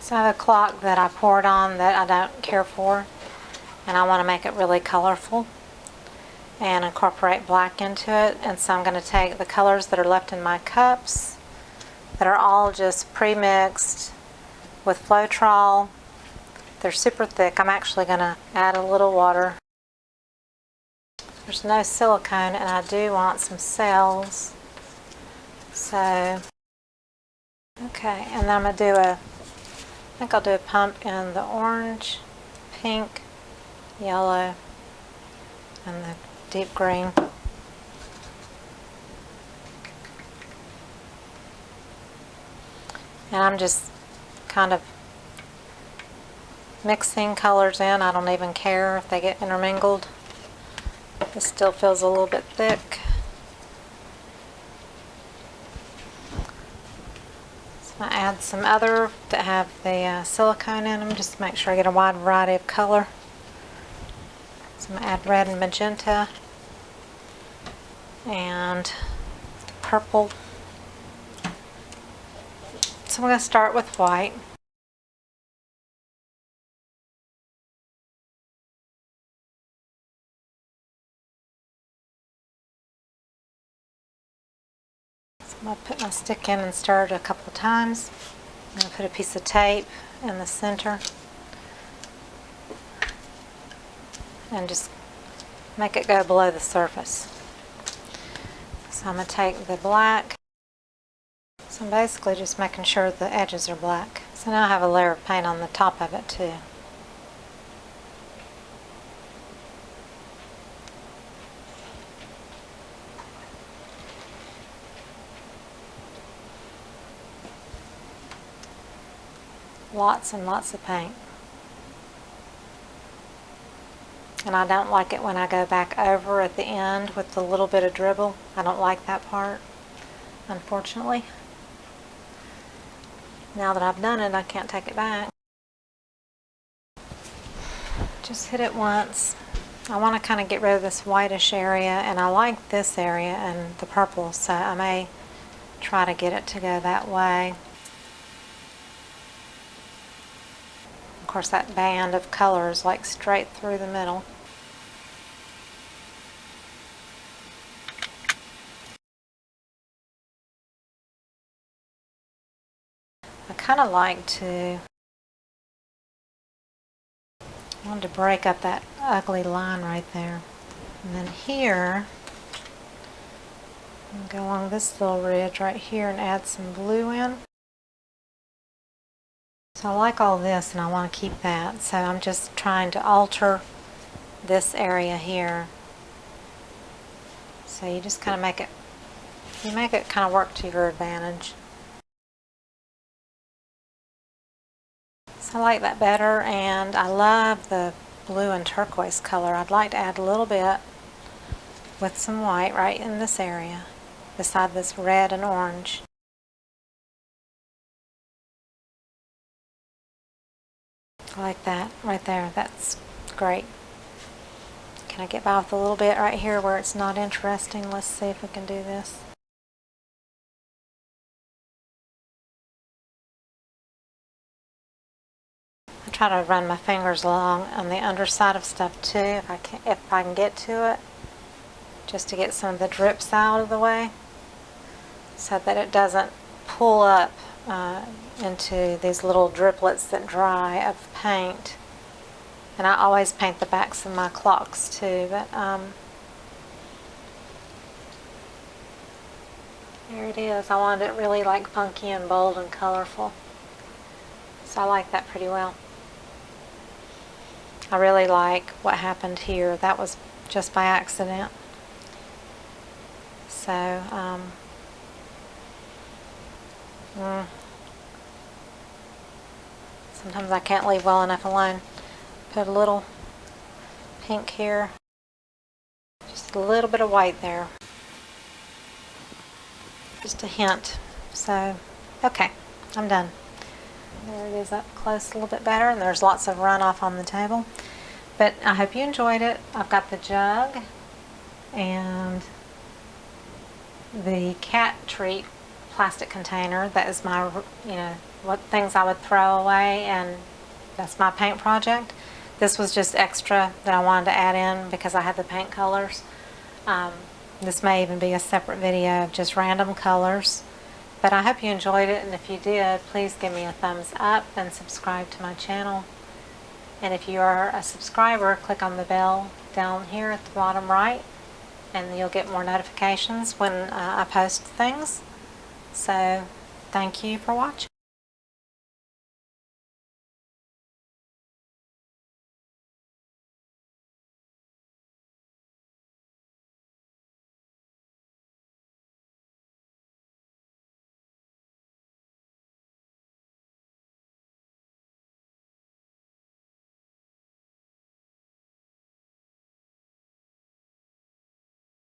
So I have a clock that I poured on that I don't care for, and I want to make it really colorful and incorporate black into it. And so I'm going to take the colors that are left in my cups that are all just pre-mixed with Floetrol. They're super thick. I'm actually going to add a little water. There's no silicone, and I do want some cells. So, okay, and then I'm going to do I think I'll do a pump in the orange, pink, yellow, and the deep green. And I'm just kind of mixing colors in. I don't even care if they get intermingled. This still feels a little bit thick. So I add some other that have the silicone in them just to make sure I get a wide variety of color. So I'm going to add red and magenta and purple. So I'm going to start with white. So I'm going to put my stick in and stir it a couple of times. I'm going to put a piece of tape in the center and just make it go below the surface. So I'm going to take the black. So I'm basically just making sure the edges are black. So now I have a layer of paint on the top of it too. Lots and lots of paint. And I don't like it when I go back over at the end with the little bit of dribble. I don't like that part, unfortunately. Now that I've done it, I can't take it back. Just hit it once. I want to kind of get rid of this whitish area, and I like this area and the purple, so I may try to get it to go that way. Of course, that band of color is like straight through the middle. I kind of like to, I wanted to break up that ugly line right there. And then here, I'm going to go along this little ridge right here and add some blue in. So I like all this and I want to keep that. So I'm just trying to alter this area here. So you just kind of make it kind of work to your advantage. So I like that better, and I love the blue and turquoise color. I'd like to add a little bit with some white right in this area beside this red and orange. I like that right there. That's great. Can I get by with a little bit right here where it's not interesting? Let's see if we can do this. I try to run my fingers along on the underside of stuff too, if I can get to it, just to get some of the drips out of the way, so that it doesn't pull up into these little driplets that dry of paint. And I always paint the backs of my clocks too, but there it is. I wanted it really like funky and bold and colorful. So I like that pretty well. I really like what happened here. That was just by accident. So, sometimes I can't leave well enough alone. Put a little pink here. Just a little bit of white there. Just a hint. So, okay, I'm done. There it is up close a little bit better, and there's lots of runoff on the table. But I hope you enjoyed it. I've got the jug and the cat treat plastic container. That is my, what things I would throw away, and that's my paint project. This was just extra that I wanted to add in because I had the paint colors. This may even be a separate video of just random colors. But I hope you enjoyed it, and if you did, please give me a thumbs up and subscribe to my channel. And if you are a subscriber, click on the bell down here at the bottom right, and you'll get more notifications when I post things. So, thank you for watching.